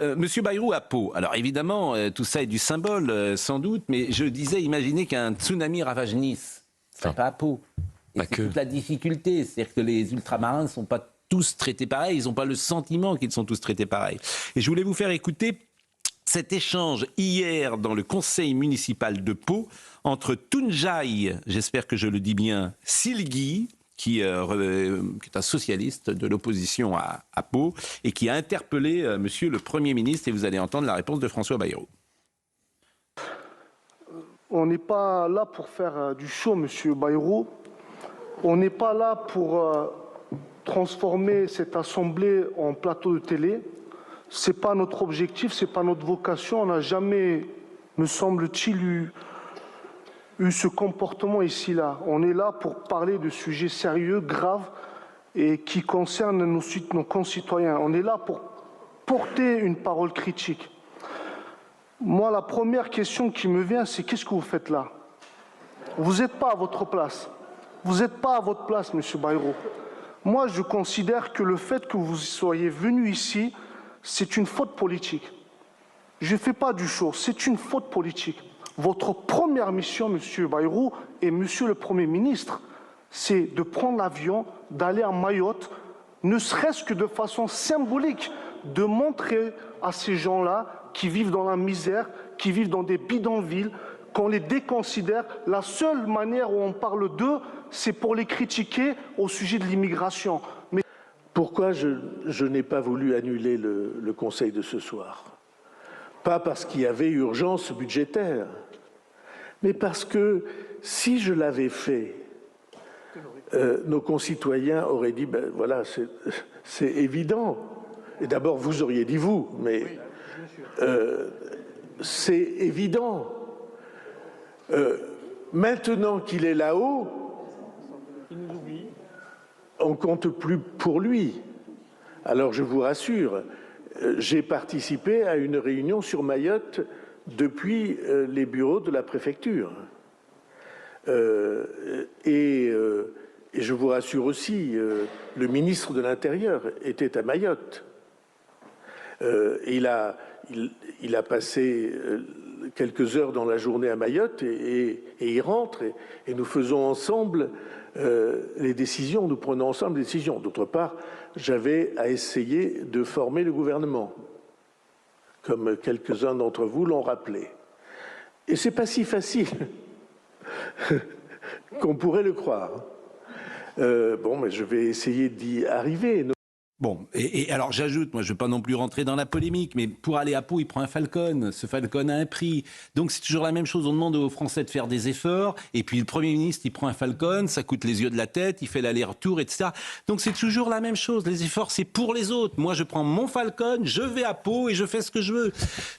Monsieur Bayrou à Pau. Alors évidemment, tout ça est du symbole, sans doute, mais je disais, imaginez qu'un tsunami ravage Nice. Ce serait pas à Pau. Et c'est toute la difficulté. C'est-à-dire que les ultramarins ne sont pas tous traités pareil, ils n'ont pas le sentiment qu'ils sont tous traités pareil. Et je voulais vous faire écouter cet échange hier dans le conseil municipal de Pau entre Tunjai, j'espère que je le dis bien, Silgui, qui est un socialiste de l'opposition à Pau, et qui a interpellé monsieur le Premier ministre, et vous allez entendre la réponse de François Bayrou. On n'est pas là pour faire du show, monsieur Bayrou. On n'est pas là pour transformer cette assemblée en plateau de télé. Ce n'est pas notre objectif, ce n'est pas notre vocation. On n'a jamais, me semble-t-il, eu ce comportement ici-là. On est là pour parler de sujets sérieux, graves et qui concernent nos concitoyens. On est là pour porter une parole critique. Moi, la première question qui me vient, c'est qu'est-ce que vous faites là? Vous n'êtes pas à votre place. Vous n'êtes pas à votre place, monsieur Bayrou. Moi, je considère que le fait que vous soyez venu ici, c'est une faute politique. Je ne fais pas du show, c'est une faute politique. Votre première mission, monsieur Bayrou et monsieur le Premier ministre, c'est de prendre l'avion, d'aller à Mayotte, ne serait-ce que de façon symbolique, de montrer à ces gens-là qui vivent dans la misère, qui vivent dans des bidonvilles, qu'on les déconsidère. La seule manière où on parle d'eux, c'est pour les critiquer au sujet de l'immigration. Mais pourquoi je n'ai pas voulu annuler le Conseil de ce soir? Pas parce qu'il y avait urgence budgétaire, mais parce que si je l'avais fait, nos concitoyens auraient dit, ben voilà, c'est évident. Et d'abord, vous auriez dit vous, mais c'est évident. Maintenant qu'il est là-haut, on compte plus pour lui. Alors je vous rassure, j'ai participé à une réunion sur Mayotte depuis les bureaux de la préfecture. Et je vous rassure aussi, le ministre de l'Intérieur était à Mayotte. Il a passé quelques heures dans la journée à Mayotte et il rentre et nous faisons ensemble les décisions, nous prenons ensemble les décisions. D'autre part, j'avais à essayer de former le gouvernement, comme quelques-uns d'entre vous l'ont rappelé. Et c'est pas si facile qu'on pourrait le croire. Bon, mais je vais essayer d'y arriver. Bon, et alors j'ajoute, moi je ne veux pas non plus rentrer dans la polémique, mais pour aller à Pau, il prend un Falcon. Ce Falcon a un prix. Donc c'est toujours la même chose, on demande aux Français de faire des efforts, et puis le Premier ministre, il prend un Falcon, ça coûte les yeux de la tête, il fait l'aller-retour, etc. Donc c'est toujours la même chose, les efforts c'est pour les autres. Moi je prends mon Falcon, je vais à Pau et je fais ce que je veux.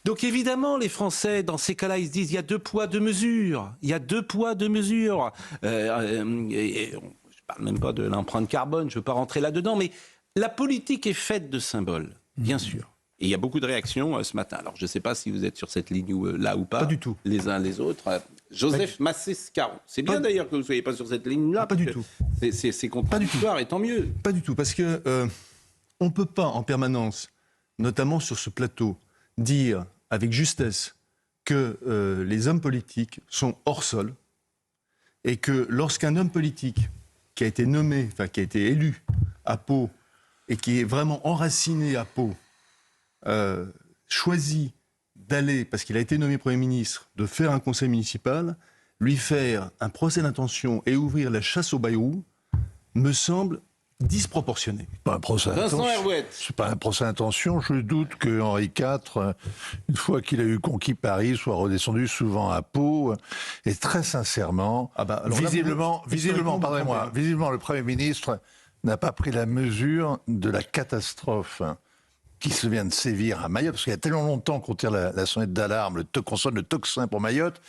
Donc évidemment les Français, dans ces cas-là, ils se disent, il y a 2 poids, 2 mesures. Il y a 2 poids, 2 mesures. Je parle même pas de l'empreinte carbone, je ne veux pas rentrer là-dedans, mais la politique est faite de symboles, bien sûr. Et il y a beaucoup de réactions ce matin. Alors, je ne sais pas si vous êtes sur cette ligne-là ou pas. Pas du tout. Les uns les autres. Joseph Massé-Scaron. C'est bien d'ailleurs que vous ne soyez pas sur cette ligne-là. Pas du tout. C'est contradictoire et tant mieux. Pas du tout, parce que on ne peut pas en permanence, notamment sur ce plateau, dire avec justesse que les hommes politiques sont hors sol et que lorsqu'un homme politique qui a été nommé, enfin qui a été élu à Pau, et qui est vraiment enraciné à Pau, choisit d'aller, parce qu'il a été nommé Premier ministre, de faire un conseil municipal, lui faire un procès d'intention et ouvrir la chasse au Bayrou, me semble disproportionné. Pas un procès d'intention. C'est pas un procès d'intention. Je doute que Henri IV, une fois qu'il a eu conquis Paris, soit redescendu souvent à Pau. Et très sincèrement, visiblement, le Premier ministre n'a pas pris la mesure de la catastrophe qui se vient de sévir à Mayotte, parce qu'il y a tellement longtemps qu'on tire la sonnette d'alarme, qu'on sonne le tocsin pour Mayotte,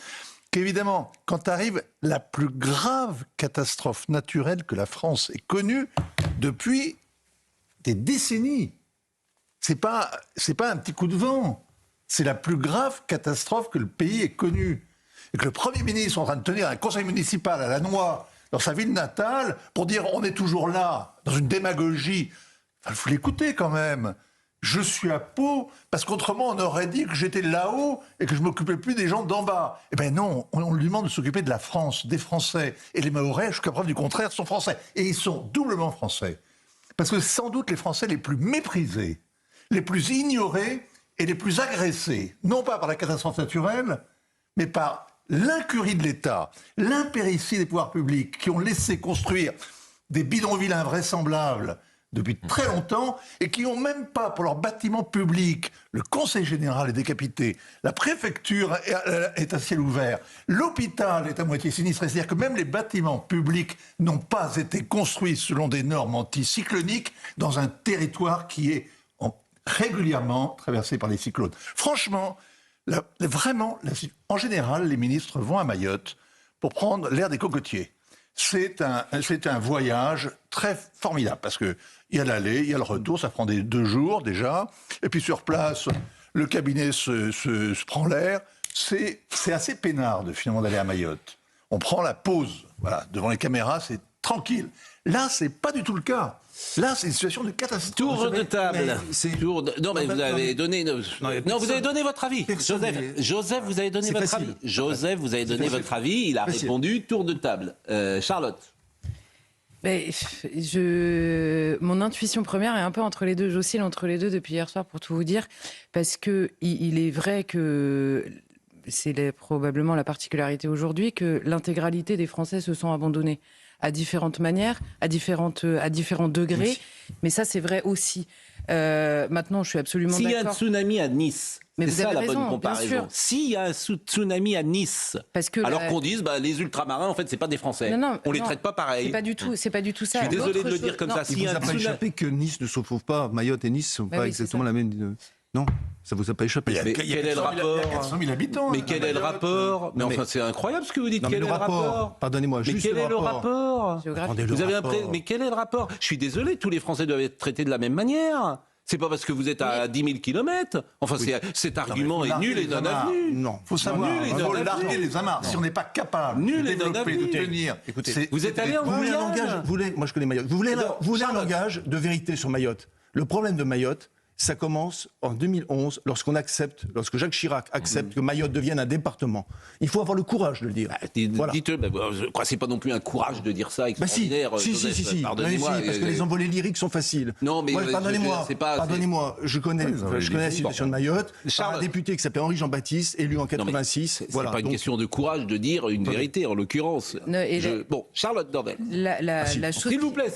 qu'évidemment, quand arrive la plus grave catastrophe naturelle que la France ait connue depuis des décennies, c'est pas un petit coup de vent, c'est la plus grave catastrophe que le pays ait connue. Et que le Premier ministre est en train de tenir un conseil municipal à Lannoy, dans sa ville natale, pour dire on est toujours là, dans une démagogie. Il faut l'écouter quand même. je suis à Pau parce qu'autrement on aurait dit que j'étais là-haut et que je m'occupais plus des gens d'en bas. Eh ben non, on lui demande de s'occuper de la France, des Français. Et les Mahorais, jusqu'à preuve du contraire, sont français. Et ils sont doublement français. Parce que sans doute les Français les plus méprisés, les plus ignorés et les plus agressés, non pas par la catastrophe naturelle, mais par l'incurie de l'État, l'impéritie des pouvoirs publics qui ont laissé construire des bidonvilles invraisemblables depuis très longtemps et qui n'ont même pas pour leurs bâtiments publics, le Conseil général est décapité, la préfecture est à ciel ouvert, l'hôpital est à moitié sinistré, c'est-à-dire que même les bâtiments publics n'ont pas été construits selon des normes anticycloniques dans un territoire qui est régulièrement traversé par les cyclones. Franchement, en général, les ministres vont à Mayotte pour prendre l'air des cocotiers. C'est un voyage très formidable parce que il y a l'aller, il y a le retour, ça prend 2 jours déjà. Et puis sur place, le cabinet se prend l'air. C'est assez peinard finalement d'aller à Mayotte. On prend la pause, voilà, devant les caméras, c'est tranquille. Là, c'est pas du tout le cas. Là, c'est une situation de catastrophe. Tour de table. Non, mais vous avez donné. Non, vous avez donné votre avis. Joseph, vous avez donné votre avis. Joseph, vous avez donné votre avis. Il a répondu. Tour de table. Charlotte. Mon intuition première est un peu entre les deux. J'oscille entre les deux depuis hier soir pour tout vous dire. Parce que il est vrai que c'est probablement la particularité aujourd'hui que l'intégralité des Français se sont abandonnés à différentes manières, à différents degrés. Oui. Mais ça, c'est vrai aussi. Maintenant, je suis absolument d'accord. S'il y a un tsunami à Nice, c'est ça la bonne comparaison. S'il y a un tsunami à Nice, alors qu'on dise les ultramarins, en fait, c'est pas des Français. On les traite pas pareil. C'est pas du tout ça. Je suis désolé de le dire comme ça. Il vous a pas échappé que Nice ne se trouve pas. Mayotte et Nice ne sont pas exactement la même. Non, ça vous a pas échappé. Mais quel est le rapport? Il y a 400 000 habitants. Mais quel est le rapport? Mais enfin, c'est incroyable ce que vous dites. Quel est le rapport? Pardonnez-moi, mais quel est le rapport? Mais quel est le rapport? Je suis désolé, tous les Français doivent être traités de la même manière. C'est pas parce que vous êtes à 10 000 km. Enfin, cet argument est nul et non avenu. Non, faut savoir. Il faut larguer les amarres. Si on n'est pas capable de développer, de tenir. Écoutez, vous êtes allé en Guyane. Moi, je connais Mayotte. Vous voulez un langage de vérité sur Mayotte. Le problème de Mayotte, ça commence en 2011, lorsque Jacques Chirac accepte que Mayotte devienne un département. Il faut avoir le courage de le dire. Voilà. Dites-le, je crois que c'est pas non plus un courage de dire ça extraordinaire. Si. Pardonnez-moi. Parce que les envolées lyriques sont faciles. Non, mais pardonnez-moi, je connais la situation de Mayotte. Un député qui s'appelle Henri Jean-Baptiste, élu en 86. C'est pas une question de courage de dire une vérité, en l'occurrence. Bon, Charlotte Dornelas. S'il vous plaît.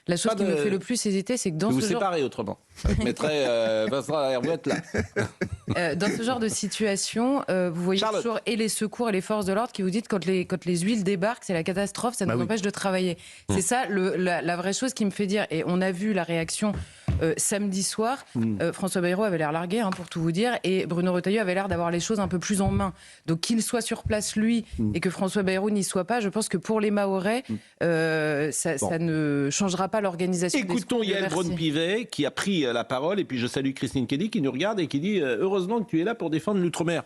La chose qui me fait le plus hésiter, c'est que dans ce genre... Vous séparez autrement. Je mettrais Vincent Herouette là. Dans ce genre de situation, vous voyez toujours et les secours et les forces de l'ordre qui vous disent quand les huiles débarquent, c'est la catastrophe, ça nous empêche de travailler. C'est ça la vraie chose qui me fait dire. Et on a vu la réaction samedi soir. François Bayrou avait l'air largué, pour tout vous dire, et Bruno Retailleau avait l'air d'avoir les choses un peu plus en main. Donc qu'il soit sur place lui et que François Bayrou n'y soit pas, je pense que pour les Mahorais, ça ne changera pas l'organisation. Écoutons Yael Braun-Pivet qui a pris la parole, et puis je salue Christine Kelly qui nous regarde et qui dit heureusement que tu es là pour défendre l'outre-mer.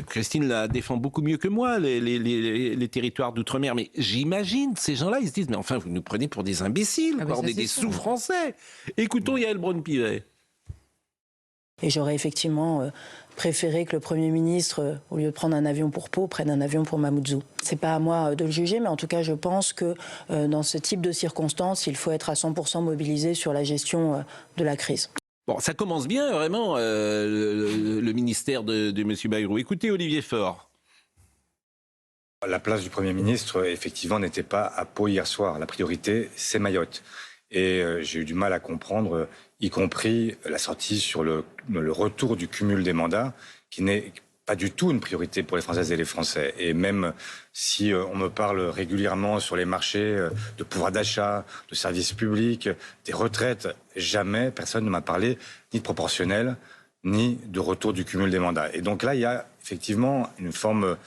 Christine la défend beaucoup mieux que moi, les territoires d'outre-mer, mais j'imagine, ces gens-là, ils se disent mais enfin vous nous prenez pour des imbéciles, on est des sous-français. Écoutons Yael Braun-Pivet. Et j'aurais effectivement préféré que le Premier ministre, au lieu de prendre un avion pour Pau, prenne un avion pour Mamoudzou. C'est pas à moi de le juger, mais en tout cas, je pense que dans ce type de circonstances, il faut être à 100% mobilisé sur la gestion de la crise. Bon, ça commence bien, vraiment, le ministère de M. Bayrou. Écoutez Olivier Faure. La place du Premier ministre, effectivement, n'était pas à Pau hier soir. La priorité, c'est Mayotte. Et j'ai eu du mal à comprendre, y compris la sortie sur le retour du cumul des mandats, qui n'est pas du tout une priorité pour les Françaises et les Français. Et même si on me parle régulièrement sur les marchés de pouvoir d'achat, de services publics, des retraites, jamais personne ne m'a parlé ni de proportionnel, ni de retour du cumul des mandats. Et donc là, il y a effectivement une forme...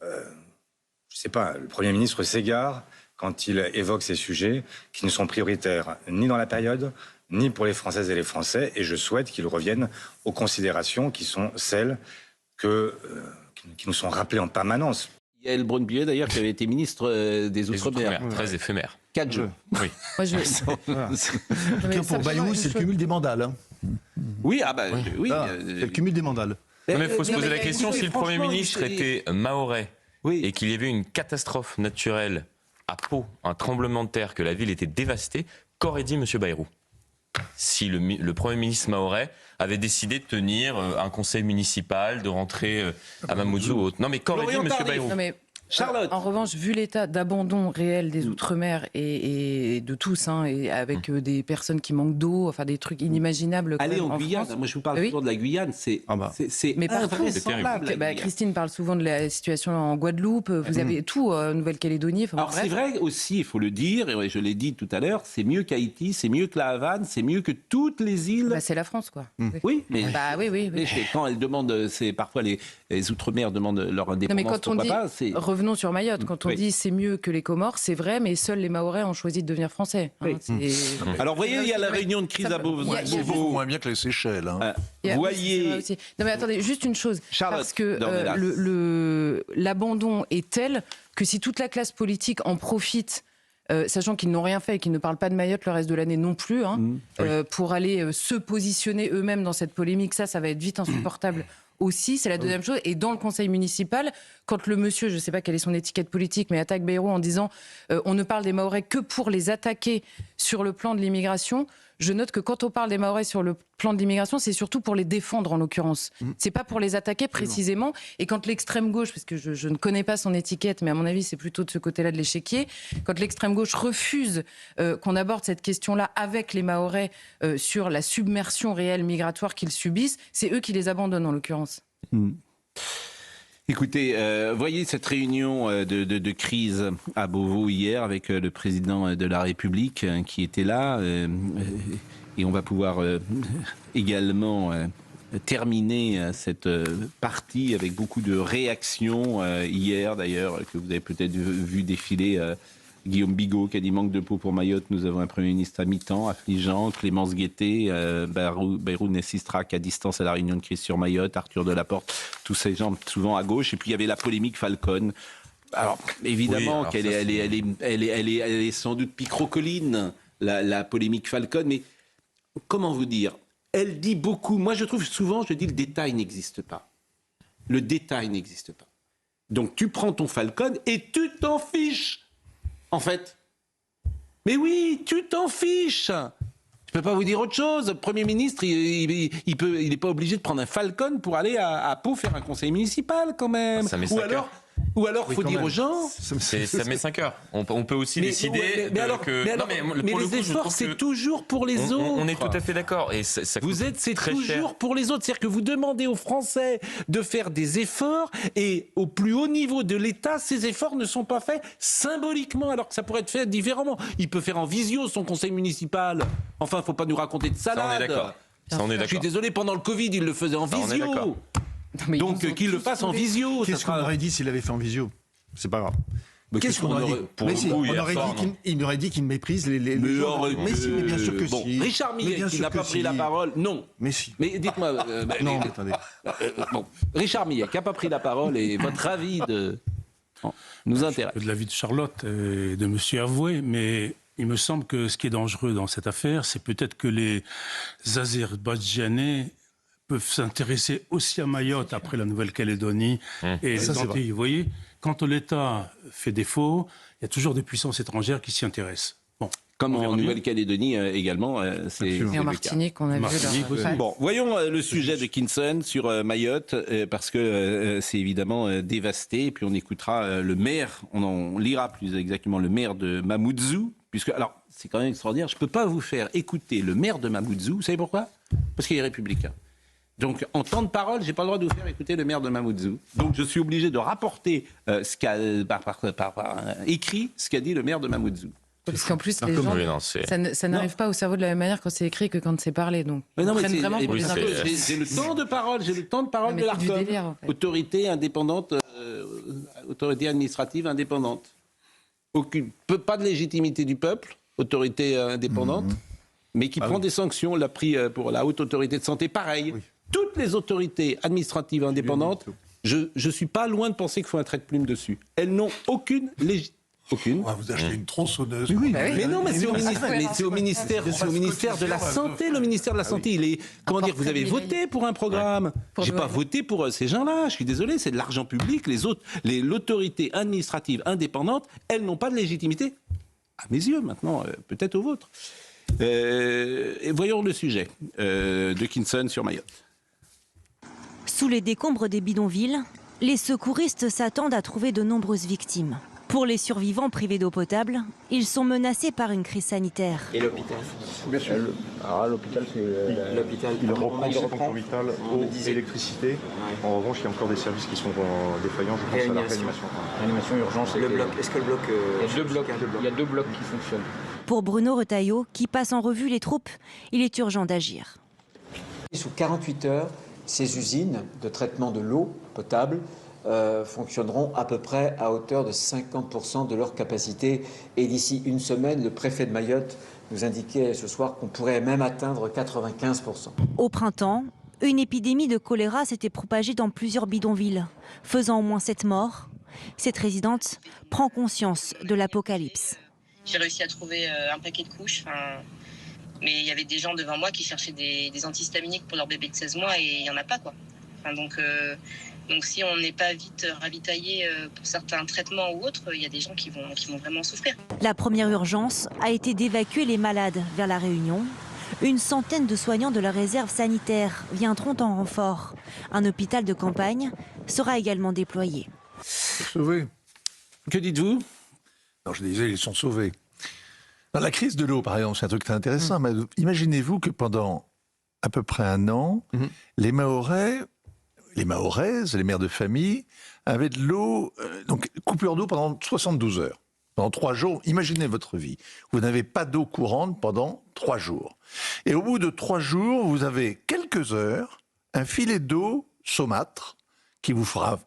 je sais pas, le Premier ministre s'égare quand il évoque ces sujets qui ne sont prioritaires ni dans la période, ni pour les Françaises et les Français. Et je souhaite qu'il revienne aux considérations qui sont celles qui nous sont rappelées en permanence. Yael Braun-Pivet, d'ailleurs, qui avait été ministre des Outre-mer. Très éphémère. 4 jours. Oui. Moi, je... Pour Bayrou, c'est le cumul des mandales. Hein. Oui, c'est le cumul des mandales. Mais il faut se poser la question, si le Premier ministre était mahorais et qu'il y avait une catastrophe naturelle à Pau, un tremblement de terre, que la ville était dévastée, qu'aurait dit M. Bayrou si le Premier ministre mahorais avait décidé de tenir un conseil municipal, de rentrer à Mamoudzou ou autre? Non, mais qu'aurait dit M. Bayrou? Charlotte. En revanche, vu l'état d'abandon réel des Outre-mer et de tous, et avec des personnes qui manquent d'eau, enfin des trucs inimaginables. Allez en Guyane, France. moi je vous parle toujours de la Guyane, c'est invraisemblable. Christine parle souvent de la situation en Guadeloupe, vous avez tout, Nouvelle-Calédonie. Alors c'est vrai aussi, il faut le dire, et je l'ai dit tout à l'heure, c'est mieux qu'Haïti, c'est mieux que la Havane, c'est mieux que toutes les îles. C'est la France, quoi. Oui, mais oui. quand elles demandent, c'est parfois les Outre-mer demandent leur indépendance. Non, mais quand on dit, revenons sur Mayotte, quand on dit c'est mieux que les Comores, c'est vrai, mais seuls les Mahorais ont choisi de devenir français. Alors vous voyez, il y a la réunion de crise à Beauvau. Moins bien que les Seychelles. Hein. Vous voyez. Non mais attendez, juste une chose, Charlotte, parce que l'abandon est tel que si toute la classe politique en profite, sachant qu'ils n'ont rien fait et qu'ils ne parlent pas de Mayotte le reste de l'année non plus, pour aller se positionner eux-mêmes dans cette polémique, ça va être vite insupportable. Aussi, c'est la deuxième chose. Et dans le conseil municipal, quand le monsieur, je ne sais pas quelle est son étiquette politique, mais attaque Bayrou en disant on ne parle des Mahorais que pour les attaquer sur le plan de l'immigration, je note que quand on parle des Mahorais sur le plan de l'immigration, c'est surtout pour les défendre en l'occurrence. C'est pas pour les attaquer précisément. Et quand l'extrême gauche, parce que je ne connais pas son étiquette, mais à mon avis c'est plutôt de ce côté-là de l'échiquier, quand l'extrême gauche refuse qu'on aborde cette question-là avec les Mahorais sur la submersion réelle migratoire qu'ils subissent, c'est eux qui les abandonnent en l'occurrence. Écoutez, voyez cette réunion de crise à Beauvau hier avec le président de la République qui était là et on va pouvoir également terminer cette partie avec beaucoup de réactions hier d'ailleurs que vous avez peut-être vu défiler. Guillaume Bigot qui a dit manque de peau pour Mayotte, nous avons un Premier ministre à mi-temps, affligeant, Clémence Guettet, Bayrou n'assistera qu'à distance à la réunion de crise sur Mayotte, Arthur Delaporte, tous ces gens souvent à gauche, et puis il y avait la polémique Falcon. Alors évidemment qu'elle est sans doute picrocolline, la polémique Falcon, mais comment vous dire, elle dit beaucoup, moi je trouve souvent, je dis le détail n'existe pas. Le détail n'existe pas. Donc tu prends ton Falcon et tu t'en fiches. En fait. Mais oui, tu t'en fiches. Je peux pas vous dire autre chose. Le Premier ministre, il n'est pas obligé de prendre un Falcon pour aller à Pau faire un conseil municipal quand même. Ou alors, faut dire aux gens. Ça met 5 heures. On peut aussi décider mais les efforts, c'est toujours pour les autres. On est tout à fait d'accord. Et c'est toujours pour les autres. C'est-à-dire que vous demandez aux Français de faire des efforts et au plus haut niveau de l'État, ces efforts ne sont pas faits symboliquement, alors que ça pourrait être fait différemment. Il peut faire en visio son conseil municipal. Enfin, faut pas nous raconter de salade. Ça, on est d'accord. Je suis désolé, pendant le Covid, il le faisait en visio. Donc qu'il le fasse en visio. Qu'est-ce qu'on aurait dit s'il avait fait en visio? C'est pas grave. Qu'est-ce qu'on aurait dit? Il aurait dit qu'il méprise les gens. Mais si, mais bien sûr que si. Richard Millet, qui n'a pas pris la parole, non. Mais si. Mais dites-moi. Non, attendez. Richard Millet, qui n'a pas pris la parole, et votre avis nous intéresse. De l'avis de Charlotte et de M. Avoué, mais il me semble que ce qui est dangereux dans cette affaire, c'est peut-être que les Azerbaïdjanais peuvent s'intéresser aussi à Mayotte après la Nouvelle-Calédonie et les Antilles. Vous voyez, quand l'État fait défaut, il y a toujours des puissances étrangères qui s'y intéressent. Bon, comme en Nouvelle-Calédonie également. Et en Martinique, on a vu leur... Bon, voyons le sujet de Kinson sur Mayotte, parce que c'est évidemment dévasté. Et puis on écoutera le maire, on lira plus exactement le maire de Mamoudzou, puisque, alors, c'est quand même extraordinaire, je ne peux pas vous faire écouter le maire de Mamoudzou. Vous savez pourquoi? Parce qu'il est républicain. Donc, en temps de parole, je n'ai pas le droit de vous faire écouter le maire de Mamoudzou. Donc, je suis obligé de rapporter par écrit ce qu'a dit le maire de Mamoudzou. Parce qu'en plus, les gens, ça n'arrive pas au cerveau de la même manière quand c'est écrit que quand c'est parlé. Donc, j'ai le temps de parole, de l'ARCOM. En fait. Autorité indépendante, autorité administrative indépendante. Pas de légitimité du peuple, autorité indépendante, mais qui prend des sanctions. On l'a pris pour la haute autorité de santé, pareil. Oui. Toutes les autorités administratives indépendantes, je ne suis pas loin de penser qu'il faut un trait de plume dessus. Elles n'ont aucune légitimité. Aucune. On va vous acheter une tronçonneuse. Mais non, mais c'est au ministère de la Santé. Le ministère de la Santé, il est... Comment dire, vous avez voté pour un programme. J'ai pas voté pour ces gens-là. Je suis désolé, c'est de l'argent public. L'autorité administrative indépendante, elles n'ont pas de légitimité. À mes yeux, maintenant, peut-être aux vôtres. Et voyons le sujet de Kinson sur Mayotte. Sous les décombres des bidonvilles, les secouristes s'attendent à trouver de nombreuses victimes. Pour les survivants privés d'eau potable, ils sont menacés par une crise sanitaire. Et l'hôpital? Bien sûr. Alors l'hôpital, c'est l'hôpital. Il reprend son concours vital, eau, électricité. Ouais. En revanche, il y a encore des services qui sont défaillants. Je pense à la réanimation. Réanimation, urgence. Le bloc. Est-ce que le bloc... Il y a deux blocs qui fonctionnent. Pour Bruno Retailleau, qui passe en revue les troupes, il est urgent d'agir. Sous 48 heures, ces usines de traitement de l'eau potable fonctionneront à peu près à hauteur de 50% de leur capacité. Et d'ici une semaine, le préfet de Mayotte nous indiquait ce soir qu'on pourrait même atteindre 95%. Au printemps, une épidémie de choléra s'était propagée dans plusieurs bidonvilles, faisant au moins 7 morts. Cette résidente prend conscience de l'apocalypse. J'ai réussi à trouver un paquet de couches, mais il y avait des gens devant moi qui cherchaient des antihistaminiques pour leur bébé de 16 mois et il n'y en a pas, quoi. Donc si on n'est pas vite ravitaillé pour certains traitements ou autres, il y a des gens qui vont vraiment souffrir. La première urgence a été d'évacuer les malades vers La Réunion. Une centaine de soignants de la réserve sanitaire viendront en renfort. Un hôpital de campagne sera également déployé. Sauvés. Que dites-vous? Non, je disais, ils sont sauvés. Dans la crise de l'eau, par exemple, c'est un truc très intéressant. Mais imaginez-vous que pendant à peu près un an, les Mahorais, les Mahoraises, les mères de famille, avaient de l'eau, donc coupure d'eau pendant 72 heures. Pendant 3 jours, imaginez votre vie. Vous n'avez pas d'eau courante pendant 3 jours. Et au bout de 3 jours, vous avez quelques heures, un filet d'eau saumâtre qui vous fera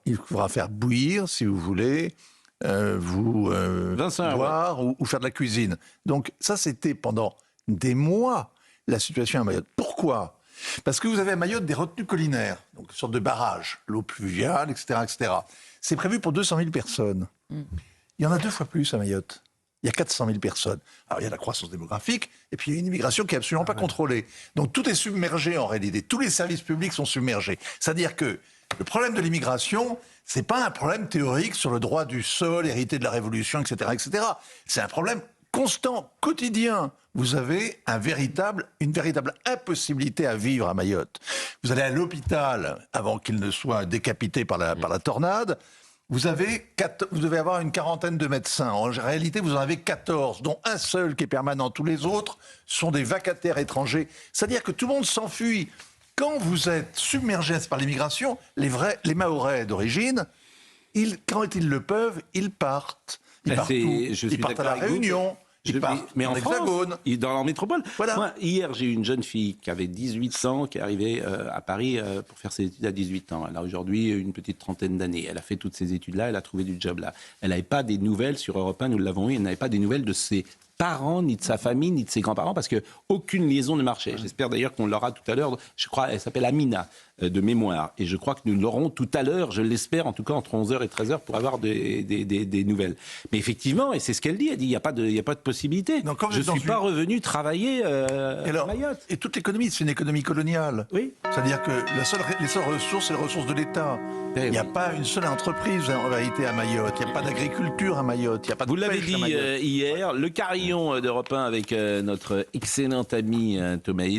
faire bouillir, si vous voulez, boire ou faire de la cuisine. Donc ça, c'était pendant des mois la situation à Mayotte. Pourquoi ? Parce que vous avez à Mayotte des retenues collinaires, donc une sorte de barrage, l'eau pluviale, etc., etc. C'est prévu pour 200 000 personnes. Il y en a 2 fois plus à Mayotte. Il y a 400 000 personnes. Alors il y a la croissance démographique, et puis il y a une immigration qui n'est absolument pas contrôlée. Donc tout est submergé en réalité. Tous les services publics sont submergés. C'est-à-dire que le problème de l'immigration, c'est pas un problème théorique sur le droit du sol, hérité de la Révolution, etc., etc. C'est un problème constant, quotidien. Vous avez une véritable impossibilité à vivre à Mayotte. Vous allez à l'hôpital avant qu'il ne soit décapité par la tornade. Vous devez avoir une quarantaine de médecins. En réalité, vous en avez 14, dont un seul qui est permanent. Tous les autres sont des vacataires étrangers. C'est-à-dire que tout le monde s'enfuit. Quand vous êtes submergé par l'immigration, les Mahorais d'origine, quand ils le peuvent, ils partent. Ils partent ils partent à La Réunion. Mais en France, dans leur métropole. Voilà. Moi, hier, j'ai eu une jeune fille qui avait 18 ans, qui est arrivée à Paris pour faire ses études à 18 ans. Elle a aujourd'hui une petite trentaine d'années. Elle a fait toutes ces études-là, elle a trouvé du job là. Elle n'avait pas des nouvelles sur Europe 1, nous l'avons eu, elle n'avait pas des nouvelles de ses parents, ni de sa famille, ni de ses grands-parents, parce qu'aucune liaison ne marchait. J'espère d'ailleurs qu'on l'aura tout à l'heure. Je crois, elle s'appelle Amina, de mémoire. Et je crois que nous l'aurons tout à l'heure, je l'espère, en tout cas entre 11h et 13h, pour avoir des nouvelles. Mais effectivement, et c'est ce qu'elle dit, elle dit, il n'y a pas de possibilité. Donc, je ne suis pas revenu travailler à Mayotte. Et toute l'économie, c'est une économie coloniale. Oui. C'est-à-dire que les seules ressources, c'est les ressources de l'État. Il n'y a pas une seule entreprise en réalité à Mayotte. Il n'y a pas d'agriculture à Mayotte. Il y a pas de Vous l'avez dit hier, le carillon d'Europe 1 avec notre excellent ami Thomas Hill.